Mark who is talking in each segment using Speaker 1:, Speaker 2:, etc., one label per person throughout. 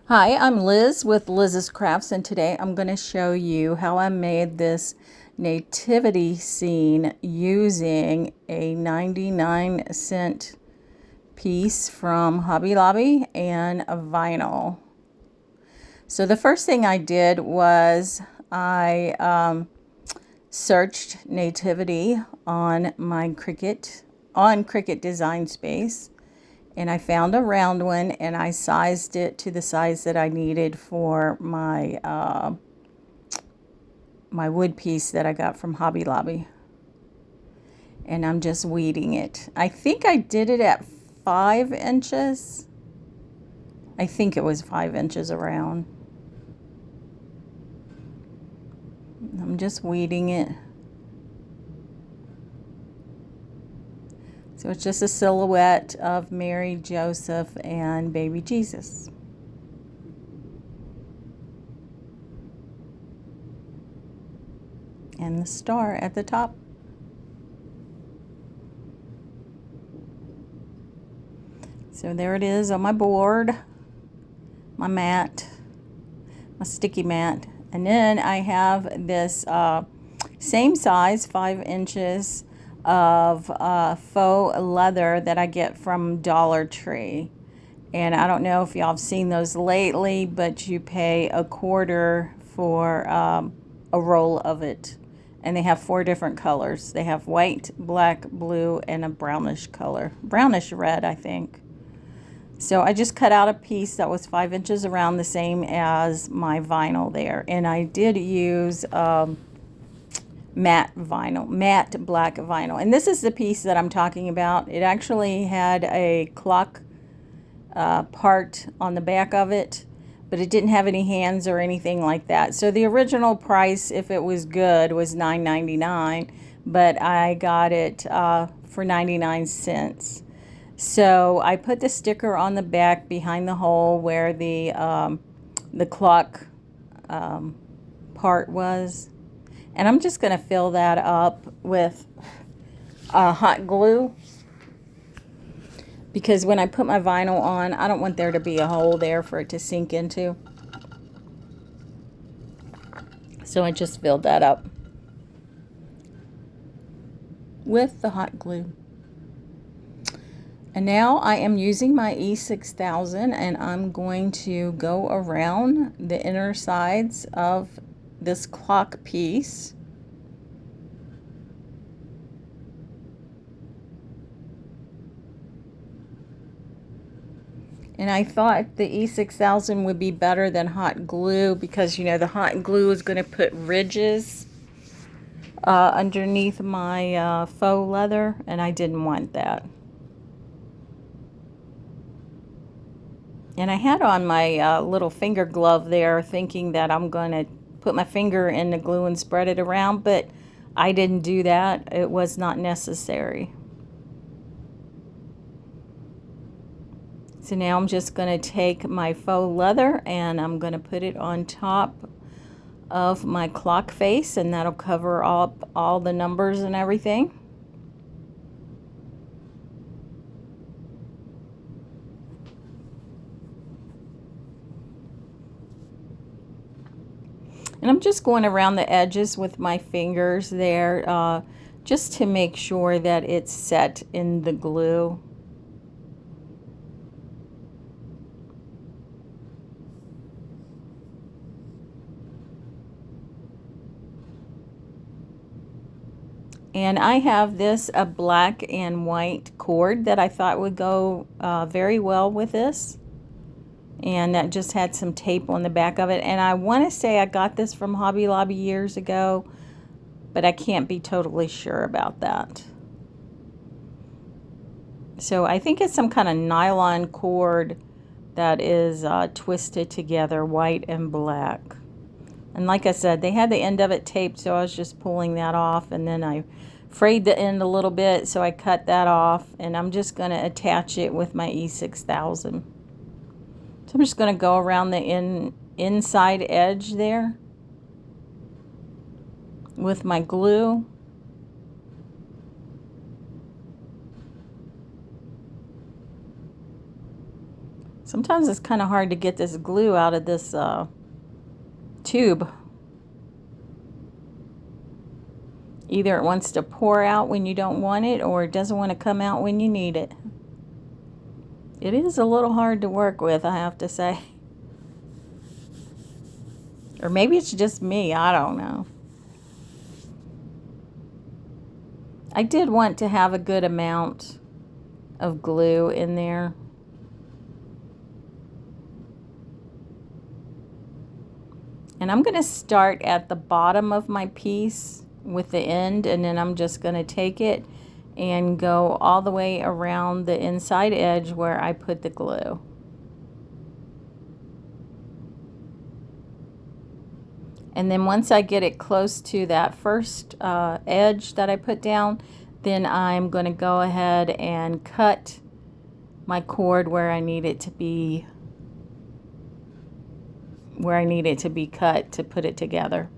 Speaker 1: Hi, I'm Liz with Liz's Crafts, and today I'm going to show you how I made this nativity scene using a 99-cent piece from Hobby Lobby and a vinyl. So the first thing I did was I searched nativity on my Cricut Design Space. And I found a round one, and I sized it to the size that I needed for my my wood piece that I got from Hobby Lobby. And I'm just weeding it. I think I did it at 5 inches. I think it was 5 inches around. I'm just weeding it. So it's just a silhouette of Mary, Joseph, and baby Jesus. And the star at the top. So there it is on my board, my mat, my sticky mat. And then I have this same size, 5 inches of faux leather that I get from Dollar Tree. And I don't know if y'all have seen those lately, but you pay $1/4 for a roll of it. And they have 4 different colors. They have white, black, blue, and a brownish color. Brownish red, I think. So I just cut out a piece that was 5 inches around, the same as my vinyl there. And I did use matte vinyl, matte black vinyl. And this is the piece that I'm talking about. It actually had a clock part on the back of it, but it didn't have any hands or anything like that. So the original price, if it was good, was $9.99, but I got it for 99 cents. So I put the sticker on the back behind the hole where the clock part was. And I'm just going to fill that up with hot glue, because when I put my vinyl on, I don't want there to be a hole there for it to sink into. So I just filled that up with the hot glue. And now I am using my E6000, and I'm going to go around the inner sides of this clock piece. And I thought the E6000 would be better than hot glue, because, you know, the hot glue is going to put ridges underneath my faux leather, and I didn't want that. And I had on my little finger glove there, thinking that I'm going to put my finger in the glue and spread it around, but I didn't do that. It was not necessary. So now I'm just going to take my faux leather and I'm going to put it on top of my clock face, and that'll cover up all the numbers and everything. And I'm just going around the edges with my fingers there, just to make sure that it's set in the glue. And I have this a black and white cord that I thought would go very well with this. And that just had some tape on the back of it. And I want to say I got this from Hobby Lobby years ago, but I can't be totally sure about that. So I think it's some kind of nylon cord that is twisted together, white and black. And like I said, they had the end of it taped, so I was just pulling that off, and then I frayed the end a little bit, so I cut that off, and I'm just going to attach it with my E6000. So I'm just going to go around the inside edge there with my glue. Sometimes it's kind of hard to get this glue out of this tube. Either it wants to pour out when you don't want it, or it doesn't want to come out when you need it. It is a little hard to work with, I have to say. Or maybe it's just me, I don't know. I did want to have a good amount of glue in there. And I'm going to start at the bottom of my piece with the end, and then I'm just going to take it and go all the way around the inside edge where I put the glue. And then once I get it close to that first edge that I put down, then I'm going to go ahead and cut my cord where I need it to be, cut to put it together.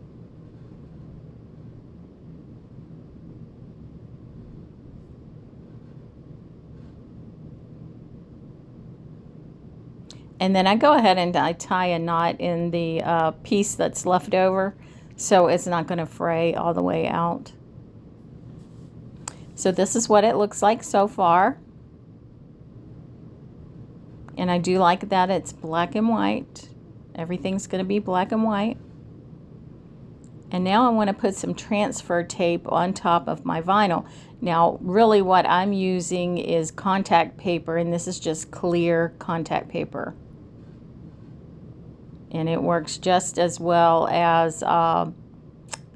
Speaker 1: And then I go ahead and I tie a knot in the piece that's left over, so it's not going to fray all the way out. So this is what it looks like so far. And I do like that it's black and white. Everything's going to be black and white. And now I want to put some transfer tape on top of my vinyl. Now, really what I'm using is contact paper, and this is just clear contact paper. And it works just as well as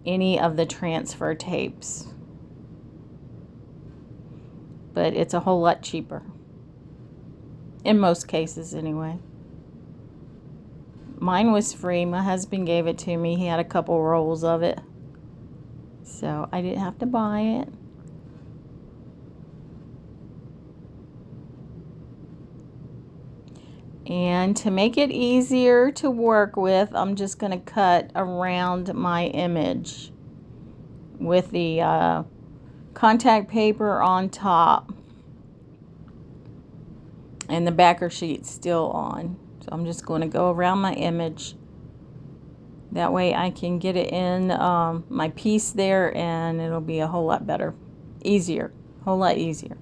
Speaker 1: any of the transfer tapes. But it's a whole lot cheaper. In most cases, anyway. Mine was free. My husband gave it to me. He had a couple rolls of it. So I didn't have to buy it. And to make it easier to work with, I'm just going to cut around my image with the contact paper on top. And the backer sheet's still on. So I'm just going to go around my image. That way I can get it in my piece there, and it'll be a whole lot better. Easier. A whole lot easier.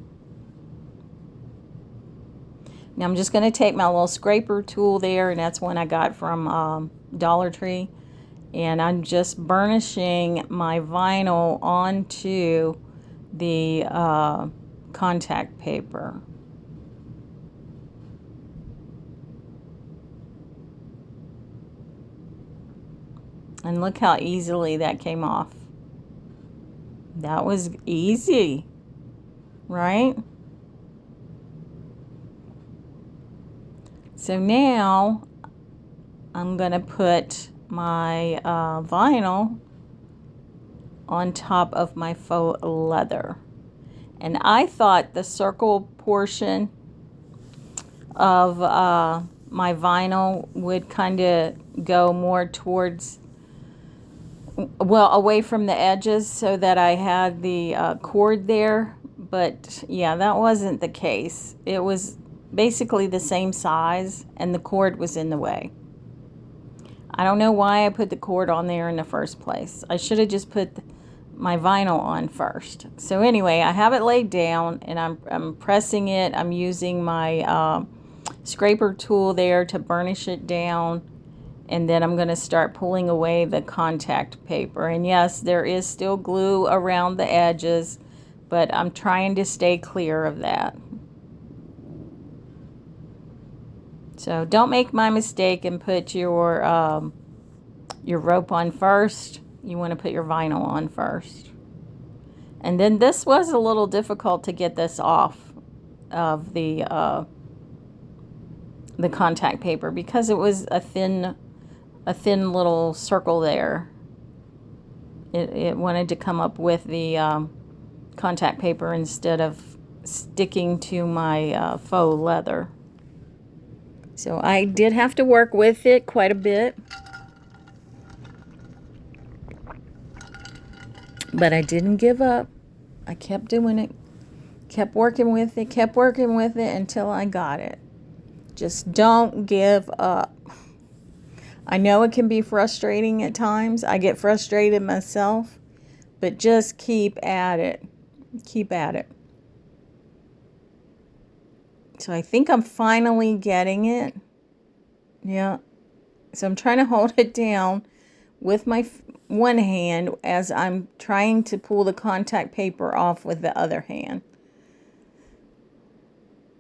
Speaker 1: Now I'm just going to take my little scraper tool there, and that's one I got from Dollar Tree. And I'm just burnishing my vinyl onto the contact paper. And look how easily that came off. That was easy, right? So now I'm going to put my vinyl on top of my faux leather. And I thought the circle portion of my vinyl would kind of go more towards, well, away from the edges, so that I had the cord there. But yeah, that wasn't the case. It was basically the same size, and the cord was in the way. I don't know why I put the cord on there in the first place. I should have just put my vinyl on first. So anyway, I have it laid down, and I'm pressing it. I'm using my scraper tool there to burnish it down, and then I'm going to start pulling away the contact paper. And yes, there is still glue around the edges, but I'm trying to stay clear of that. So don't make my mistake and put your rope on first. You want to put your vinyl on first. And then this was a little difficult to get this off of the contact paper, because it was a thin little circle there. It wanted to come up with the contact paper instead of sticking to my faux leather. So I did have to work with it quite a bit. But I didn't give up. I kept doing it. Kept working with it until I got it. Just don't give up. I know it can be frustrating at times. I get frustrated myself, but just keep at it. Keep at it. So I think I'm finally getting it. Yeah. So I'm trying to hold it down with my one hand as I'm trying to pull the contact paper off with the other hand.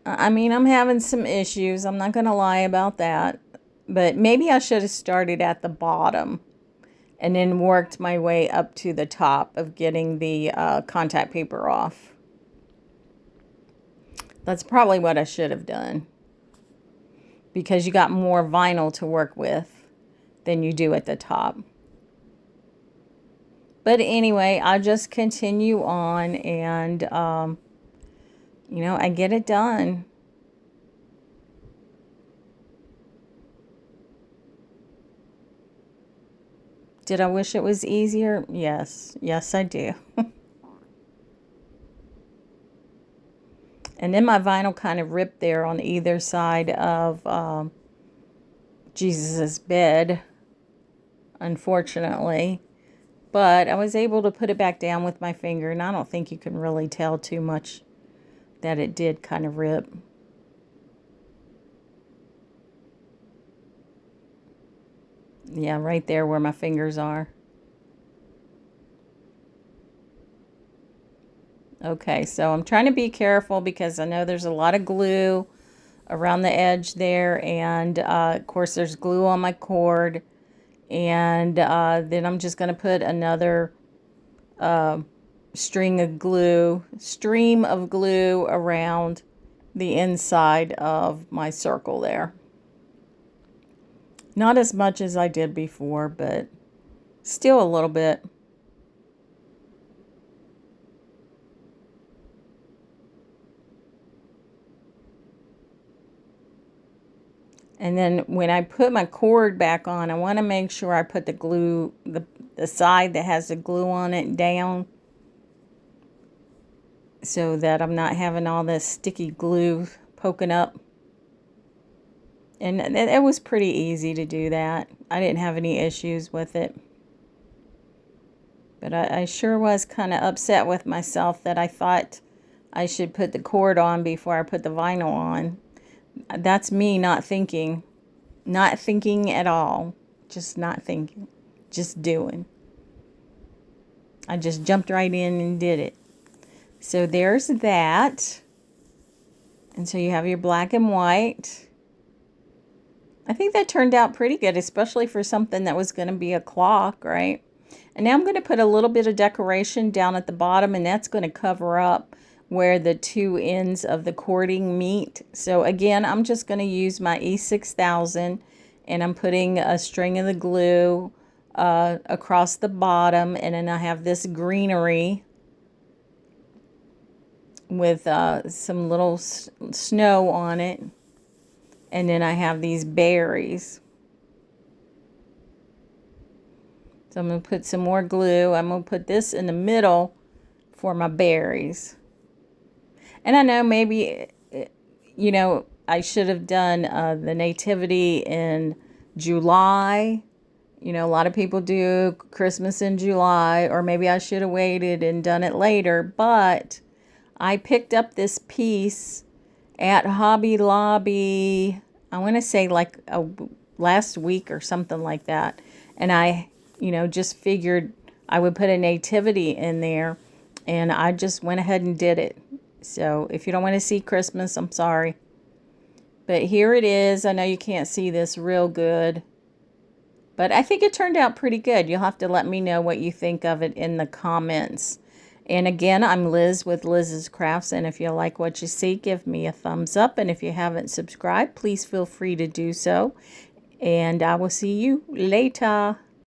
Speaker 1: I mean, I'm having some issues. I'm not going to lie about that. But maybe I should have started at the bottom and then worked my way up to the top of getting the contact paper off. That's probably what I should have done, because you got more vinyl to work with than you do at the top. But anyway, I'll just continue on and, you know, I get it done. Did I wish it was easier? Yes. Yes, I do. And then my vinyl kind of ripped there on either side of Jesus' bed, unfortunately. But I was able to put it back down with my finger, and I don't think you can really tell too much that it did kind of rip. Yeah, right there where my fingers are. Okay, so I'm trying to be careful because I know there's a lot of glue around the edge there, and of course there's glue on my cord, and then I'm just going to put another stream of glue around the inside of my circle there. Not as much as I did before, but still a little bit. And then when I put my cord back on, I want to make sure I put the glue, the side that has the glue on it down, so that I'm not having all this sticky glue poking up. And it was pretty easy to do that. I didn't have any issues with it. But I sure was kind of upset with myself that I thought I should put the cord on before I put the vinyl on. That's me not thinking. Not thinking at all. Just not thinking. Just doing. I just jumped right in and did it. So there's that. And so you have your black and white. I think that turned out pretty good, especially for something that was going to be a clock, right? And now I'm going to put a little bit of decoration down at the bottom, and that's going to cover up where the two ends of the cording meet. So again, I'm just going to use my E6000, and I'm putting a string of the glue across the bottom, and then I have this greenery with some little snow on it, and then I have these berries. So I'm going to put some more glue. I'm going to put this in the middle for my berries. And I know maybe, you know, I should have done the Nativity in July. You know, a lot of people do Christmas in July, or maybe I should have waited and done it later. But I picked up this piece at Hobby Lobby, I want to say like last week or something like that. And I, you know, just figured I would put a nativity in there, and I just went ahead and did it. So if you don't want to see Christmas, I'm sorry. But here it is. I know you can't see this real good, but I think it turned out pretty good. You'll have to let me know what you think of it in the comments. And again, I'm Liz with Liz's Crafts, and if you like what you see, give me a thumbs up. And if you haven't subscribed, please feel free to do so. And I will see you later.